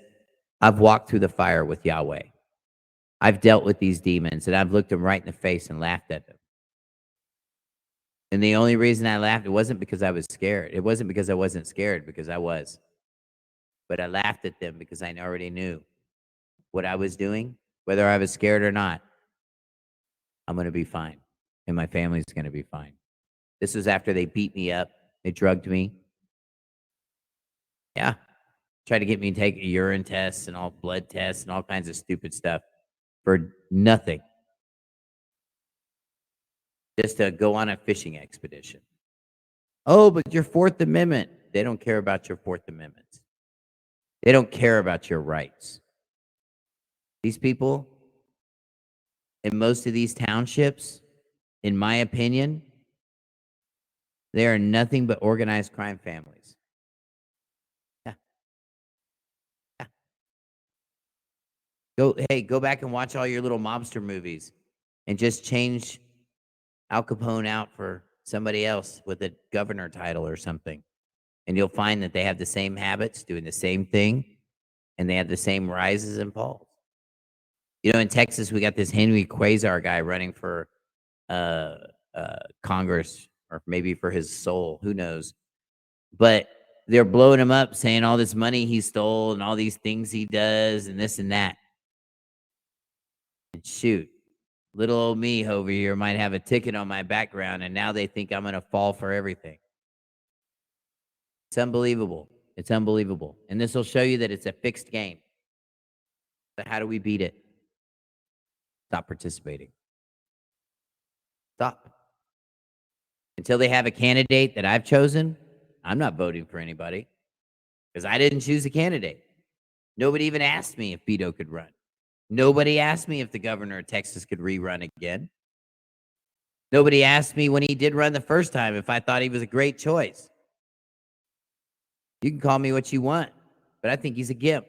I've walked through the fire with Yahweh. I've dealt with these demons, and I've looked them right in the face and laughed at them. And the only reason I laughed, it wasn't because I was scared. It wasn't because I wasn't scared, because I was. But I laughed at them because I already knew what I was doing, whether I was scared or not. I'm going to be fine, and my family's going to be fine. This was after they beat me up. They drugged me. Yeah. Tried to get me to take urine tests and all blood tests and all kinds of stupid stuff for nothing. Just to go on a fishing expedition. Oh, but your Fourth Amendment. They don't care about your Fourth Amendment. They don't care about your rights. These people in most of these townships, in my opinion, they are nothing but organized crime families. Yeah. Go back and watch all your little mobster movies and just change Al Capone out for somebody else with a governor title or something. And you'll find that they have the same habits, doing the same thing, and they have the same rises and falls. You know, in Texas, we got this Henry Quasar guy running for Congress, or maybe for his soul, who knows. But they're blowing him up, saying all this money he stole and all these things he does and this and that. And shoot, little old me over here might have a ticket on my background, and now they think I'm going to fall for everything. It's unbelievable. It's unbelievable. And this will show you that it's a fixed game. But how do we beat it? Stop participating. Stop. Until they have a candidate that I've chosen, I'm not voting for anybody because I didn't choose a candidate. Nobody even asked me if Beto could run. Nobody asked me if the governor of Texas could rerun again. Nobody asked me when he did run the first time if I thought he was a great choice. You can call me what you want, but I think he's a gimp.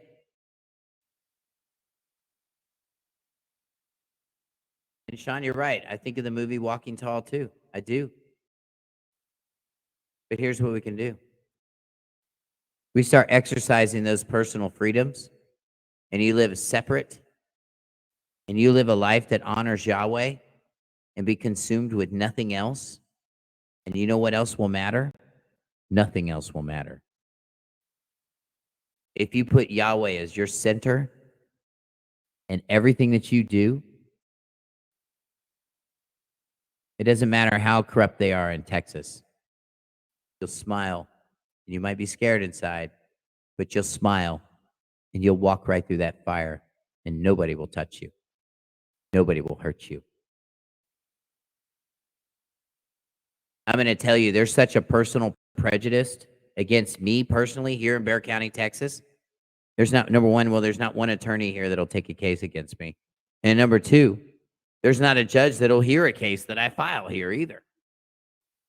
And Sean, you're right. I think of the movie Walking Tall too. I do. But here's what we can do. We start exercising those personal freedoms, and you live separate, and you live a life that honors Yahweh and be consumed with nothing else. And you know what else will matter? Nothing else will matter. If you put Yahweh as your center and everything that you do, it doesn't matter how corrupt they are in Texas. You'll smile, and you might be scared inside, but you'll smile, and you'll walk right through that fire, and nobody will touch you. Nobody will hurt you. I'm going to tell you, there's such a personal prejudice against me personally here in Bexar County, Texas. There's not, number one, there's not one attorney here that'll take a case against me. And number two, there's not a judge that'll hear a case that I file here either.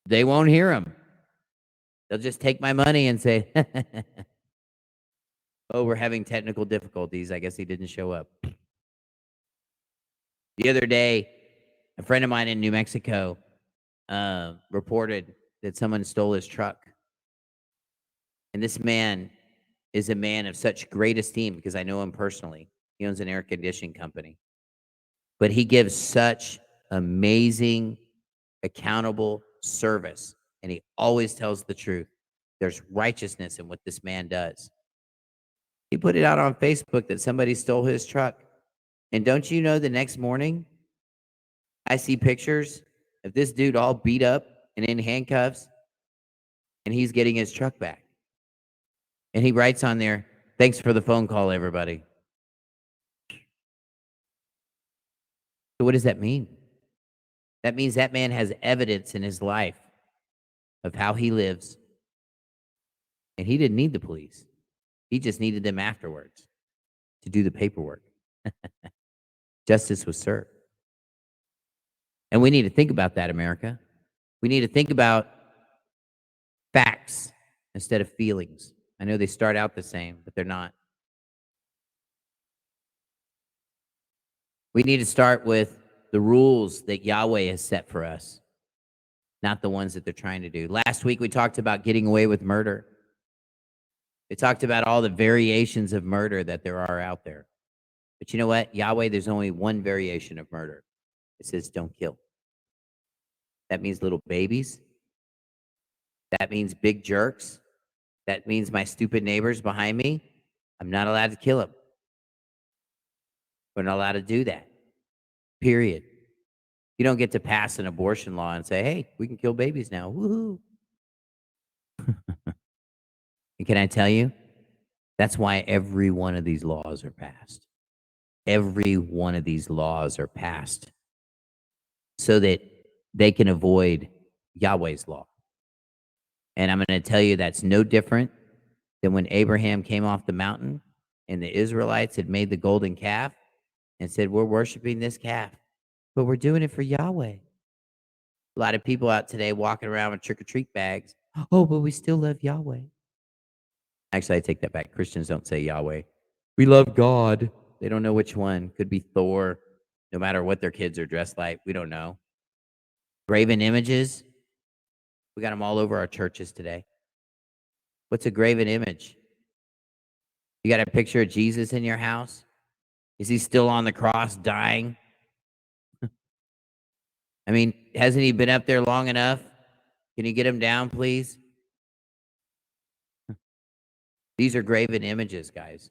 They won't hear them. They'll just take my money and say, oh, we're having technical difficulties. I guess he didn't show up. The other day, a friend of mine in New Mexico reported that someone stole his truck. And this man is a man of such great esteem because I know him personally. He owns an air conditioning company. But he gives such amazing, accountable service. And he always tells the truth. There's righteousness in what this man does. He put it out on Facebook that somebody stole his truck. And don't you know, the next morning, I see pictures of this dude all beat up and in handcuffs, and he's getting his truck back. And he writes on there, thanks for the phone call, everybody. So what does that mean? That means that man has evidence in his life of how he lives. And he didn't need the police. He just needed them afterwards to do the paperwork. Justice was served. And we need to think about that, America. We need to think about facts instead of feelings. I know they start out the same, but they're not. We need to start with the rules that Yahweh has set for us, not the ones that they're trying to do. Last week, we talked about getting away with murder. We talked about all the variations of murder that there are out there. But you know what? Yahweh, there's only one variation of murder. It says don't kill. That means little babies. That means big jerks. That means my stupid neighbors behind me. I'm not allowed to kill them. We're not allowed to do that. Period. You don't get to pass an abortion law and say, hey, we can kill babies now. Woohoo. And can I tell you? That's why every one of these laws are passed. Every one of these laws are passed so that they can avoid Yahweh's law. And I'm going to tell you that's no different than when Abraham came off the mountain and the Israelites had made the golden calf and said, we're worshiping this calf, but we're doing it for Yahweh. A lot of people out today walking around with trick-or-treat bags. Oh, but we still love Yahweh. Actually, I take that back. Christians don't say Yahweh. We love God. They don't know which one. Could be Thor, no matter what their kids are dressed like. We don't know. Graven images. We got them all over our churches today. What's a graven image? You got a picture of Jesus in your house? Is he still on the cross dying? I mean, hasn't he been up there long enough? Can you get him down, please? These are graven images, guys.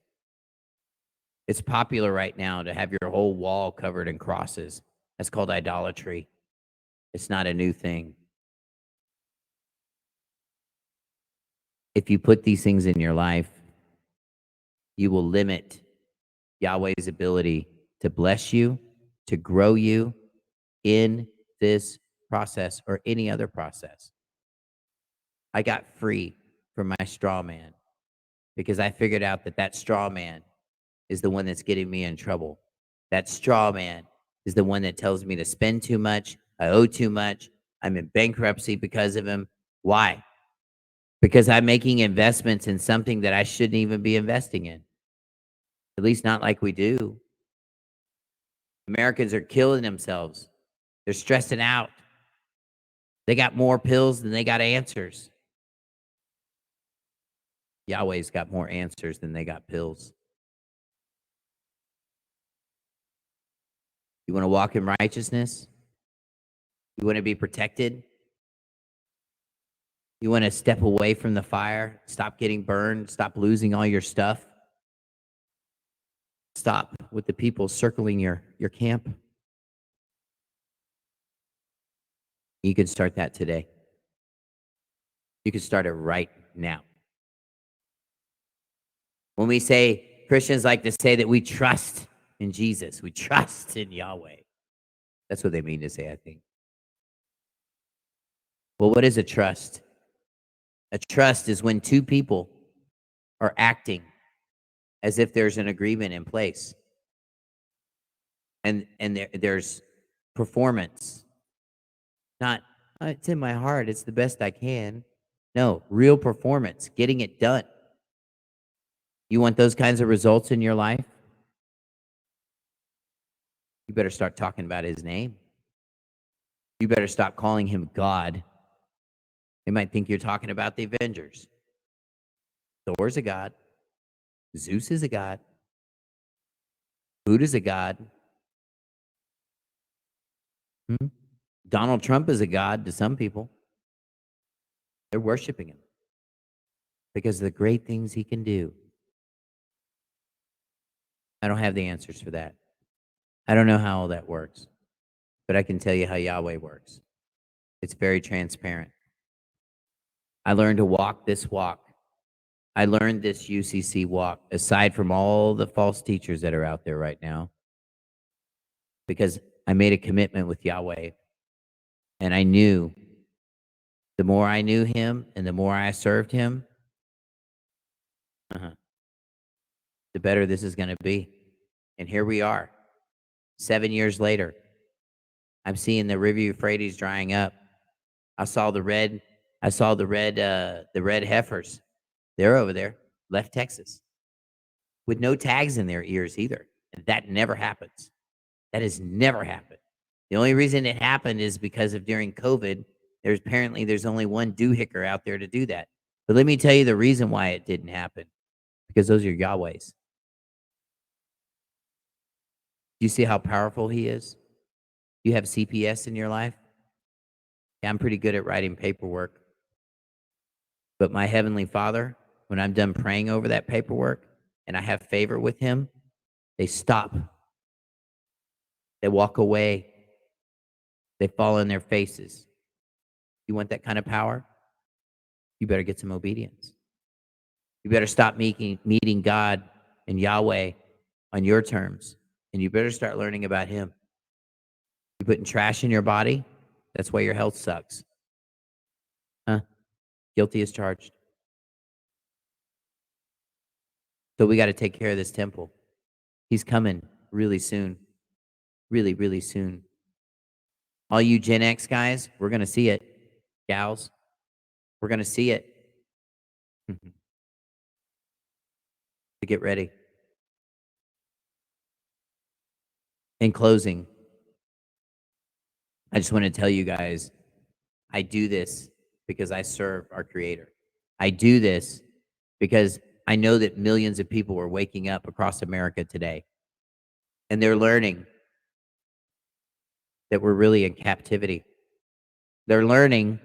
It's popular right now to have your whole wall covered in crosses. That's called idolatry. It's not a new thing. If you put these things in your life, you will limit Yahweh's ability to bless you, to grow you in this process or any other process. I got free from my straw man because I figured out that that straw man is the one that's getting me in trouble. That straw man is the one that tells me to spend too much, I owe too much, I'm in bankruptcy because of him. Why? Because I'm making investments in something that I shouldn't even be investing in. At least not like we do. Americans are killing themselves. They're stressing out. They got more pills than they got answers. Yahweh's got more answers than they got pills. You want to walk in righteousness? You want to be protected? You want to step away from the fire? Stop getting burned? Stop losing all your stuff? Stop with the people circling your camp? You can start that today. You can start it right now. When we say, Christians like to say that we trust in Jesus, we trust in Yahweh. That's what they mean to say, I think. Well, what is a trust? A trust is when two people are acting as if there's an agreement in place. And there's performance. Not, it's in my heart, it's the best I can. No, real performance, getting it done. You want those kinds of results in your life? You better start talking about his name. You better stop calling him God. They might think you're talking about the Avengers. Thor's a god. Zeus is a god. Buddha's a god. Donald Trump is a god to some people. They're worshiping him because of the great things he can do. I don't have the answers for that. I don't know how all that works, but I can tell you how Yahweh works. It's very transparent. I learned to walk this walk. I learned this UCC walk, aside from all the false teachers that are out there right now, because I made a commitment with Yahweh, and I knew the more I knew him and the more I served him, the better this is going to be. And here we are, 7 years later. I'm seeing the River Euphrates drying up. I saw the red heifers. They're over there, left Texas, with no tags in their ears either. And that never happens. That has never happened. The only reason it happened is because of during COVID, there's only one doohicker out there to do that. But let me tell you the reason why it didn't happen. Because those are Yahweh's. Do you see how powerful he is? You have CPS in your life? Yeah, I'm pretty good at writing paperwork. But my Heavenly Father, when I'm done praying over that paperwork and I have favor with him, they stop. They walk away. They fall on their faces. You want that kind of power? You better get some obedience. You better stop meeting God and Yahweh on your terms. And you better start learning about him. You putting trash in your body? That's why your health sucks. Huh? Guilty as charged. So we got to take care of this temple. He's coming really soon. Really, really soon. All you Gen X guys, we're going to see it. Gals, we're going to see it. To get ready. In closing, I just want to tell you guys, I do this because I serve our Creator. I do this because I know that millions of people are waking up across America today, and they're learning that we're really in captivity. They're learning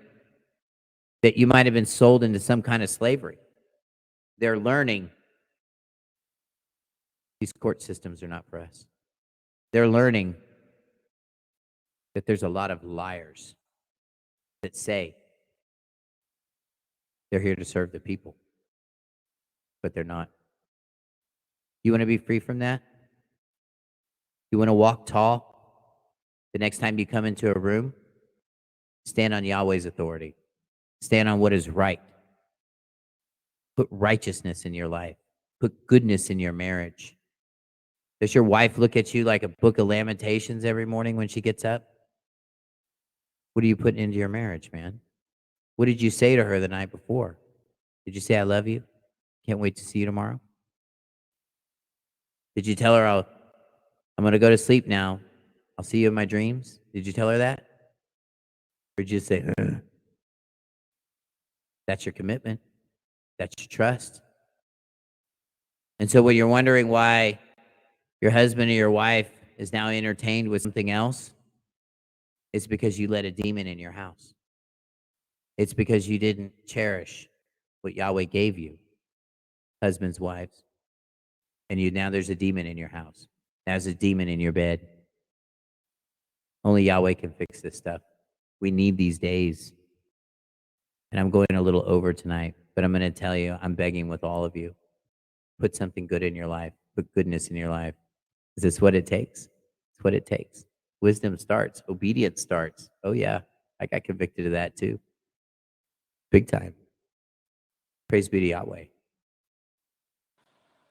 that you might have been sold into some kind of slavery. They're learning these court systems are not for us. They're learning that there's a lot of liars that say they're here to serve the people, but they're not. You want to be free from that? You want to walk tall? The next time you come into a room, stand on Yahweh's authority. Stand on what is right. Put righteousness in your life. Put goodness in your marriage. Does your wife look at you like a book of Lamentations every morning when she gets up? What are you putting into your marriage, man? What did you say to her the night before? Did you say, I love you? Can't wait to see you tomorrow? Did you tell her, I'm going to go to sleep now. I'll see you in my dreams? Did you tell her that? Or did you say, ugh? That's your commitment. That's your trust. And so when you're wondering why your husband or your wife is now entertained with something else, it's because you let a demon in your house. It's because you didn't cherish what Yahweh gave you, husbands, wives. And now there's a demon in your house. There's a demon in your bed. Only Yahweh can fix this stuff. We need these days. And I'm going a little over tonight, but I'm going to tell you, I'm begging with all of you. Put something good in your life. Put goodness in your life. Is this what it takes? It's what it takes. Wisdom starts. Obedience starts. Oh, yeah. I got convicted of that too. Big time. Praise be to Yahweh.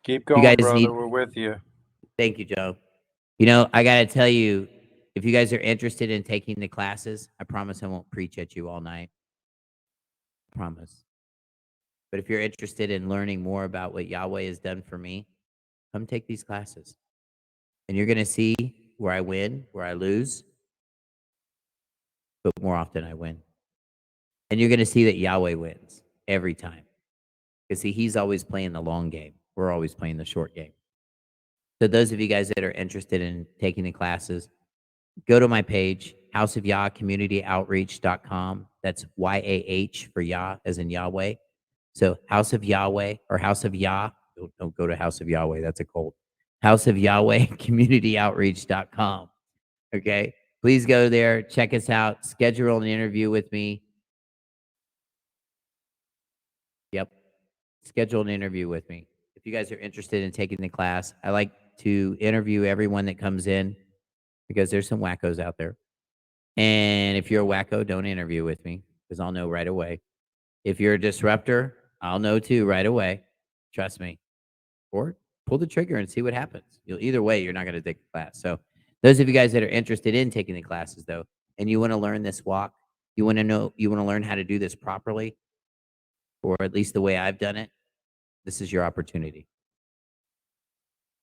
Keep You going, guys brother. We're with you. Thank you, Joe. You know, I got to tell you, if you guys are interested in taking the classes, I promise I won't preach at you all night. I promise. But if you're interested in learning more about what Yahweh has done for me, come take these classes. And you're going to see where I win, where I lose, but more often I win. And you're going to see that Yahweh wins every time. Because see, he's always playing the long game. We're always playing the short game. So those of you guys that are interested in taking the classes, go to my page, House of Yah Community Outreach.com. That's YAH for Yah as in Yahweh. So House of Yahweh or House of Yah. Don't go to House of Yahweh. That's a cult. House of Yahweh Community Outreach.com. Okay. Please go there. Check us out. Schedule an interview with me. Yep. Schedule an interview with me. If you guys are interested in taking the class, I like to interview everyone that comes in because there's some wackos out there. And if you're a wacko, don't interview with me because I'll know right away. If you're a disruptor, I'll know too right away. Trust me. Or pull the trigger and see what happens. Either way, you're not going to take the class. So Those of you guys that are interested in taking the classes, though, and you want to learn this walk, you want to learn how to do this properly, or at least the way I've done it, this is your opportunity.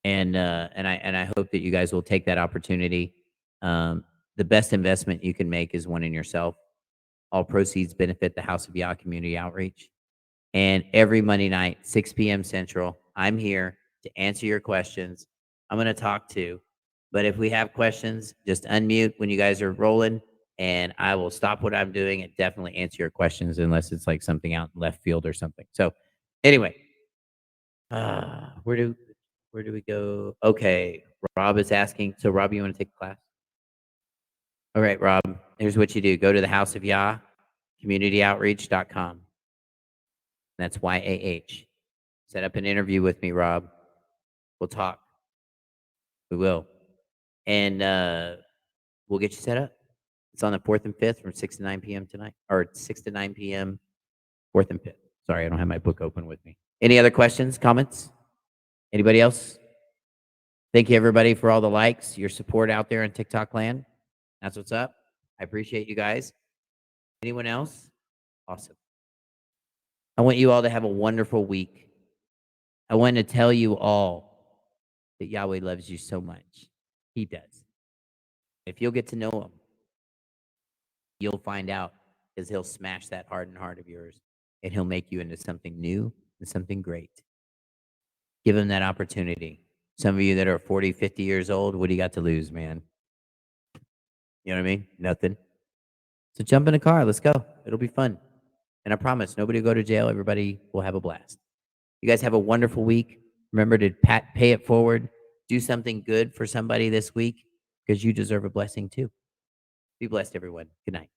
And I hope that you guys will take that opportunity. The best investment you can make is one in yourself. All proceeds benefit the House of Yah Community Outreach. And every Monday night, 6 p.m. Central, I'm here to answer your questions. I'm going to talk too. But if we have questions, just unmute when you guys are rolling, and I will stop what I'm doing and definitely answer your questions unless it's like something out in left field or something. So anyway, where do we go? Okay, Rob is asking. So Rob, you want to take the class? All right, Rob, here's what you do. Go to the House of Yah, communityoutreach.com. That's YAH. Set up an interview with me, Rob. We'll talk. We will. And we'll get you set up. It's on the 4th and 5th from 6 to 9 p.m. tonight. Or 6 to 9 p.m., 4th and 5th. Sorry, I don't have my book open with me. Any other questions, comments? Anybody else? Thank you, everybody, for all the likes, your support out there in TikTok land. That's what's up. I appreciate you guys. Anyone else? Awesome. I want you all to have a wonderful week. I want to tell you all that Yahweh loves you so much. He does. If you'll get to know him, you'll find out, because he'll smash that hardened heart of yours and he'll make you into something new and something great. Give him that opportunity. Some of you that are 40, 50 years old, what do you got to lose, man? You know what I mean? Nothing. So jump in a car. Let's go. It'll be fun. And I promise, nobody will go to jail. Everybody will have a blast. You guys have a wonderful week. Remember to pay it forward. Do something good for somebody this week, because you deserve a blessing too. Be blessed, everyone. Good night.